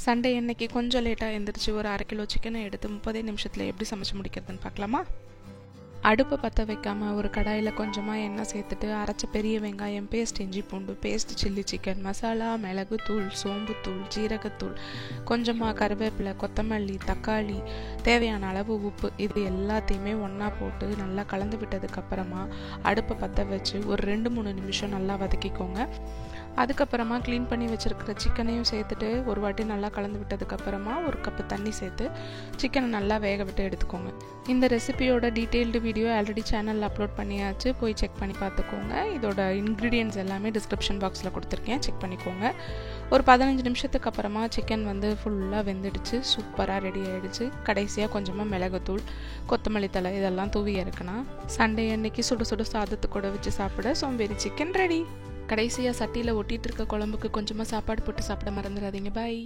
Sunday அன்னைக்கு கொஞ்சம் லேட்டாக எழுந்திரிச்சு ஒரு 1/2 கிலோ சிக்கனை எடுத்து 30 நிமிஷத்தில் எப்படி சமைச்சு முடிக்கிறதுன்னு பார்க்கலாமா. அடுப்பு பற்ற வைக்காமல் ஒரு கடாயில் கொஞ்சமாக எண்ணெய் சேர்த்துட்டு அரைச்ச பெரிய வெங்காயம் பேஸ்ட், இஞ்சி பூண்டு பேஸ்ட், சில்லி சிக்கன் மசாலா, மிளகுத்தூள், சோம்புத்தூள், ஜீரகத்தூள், கொஞ்சமாக கருவேப்பிலை, கொத்தமல்லி, தக்காளி, தேவையான அளவு உப்பு, இது எல்லாத்தையுமே ஒன்றா போட்டு நல்லா கலந்து விட்டதுக்கப்புறமா அடுப்பை பற்ற வச்சு ஒரு 2-3 நிமிஷம் நல்லா வதக்கிக்கோங்க. அதுக்கப்புறமா க்ளீன் பண்ணி வச்சுருக்கிற சிக்கனையும் சேர்த்துட்டு ஒரு வாட்டி நல்லா கலந்து விட்டதுக்கப்புறமா 1 கப்பு தண்ணி சேர்த்து சிக்கனை நல்லா வேக விட்டு எடுத்துக்கோங்க. இந்த ரெசிபியோட டீட்டெயில்டு வீடியோ ஆல்ரெடி சேனலில் அப்லோட் பண்ணியாச்சு, போய் செக் பண்ணி பார்த்துக்கோங்க. இதோட இன்க்ரீடியன்ட்ஸ் எல்லாமே டிஸ்கிரிப்ஷன் பாக்ஸில் கொடுத்துருக்கேன், செக் பண்ணிக்கோங்க. ஒரு 15 நிமிஷத்துக்கு அப்புறமா சிக்கன் ஃபுல்லாக வெந்துடுச்சு, சூப்பராக ரெடி ஆகிடுச்சு. கடைசியாக கொஞ்சமாக மிளகுத்தூள், கொத்தமல்லி தழை இதெல்லாம் தூவி இறக்கணும். சண்டே அன்னைக்கு சுடு சுடு சாதத்து கூட வச்சு சாப்பிட சோம்பேறி சிக்கன் ரெடி. கடைசியாக சட்டியில் ஒட்டிகிட்டு இருக்க குழம்புக்கு கொஞ்சமாக சாப்பாடு போட்டு சாப்பிட மறந்துடாதீங்க. பாய்.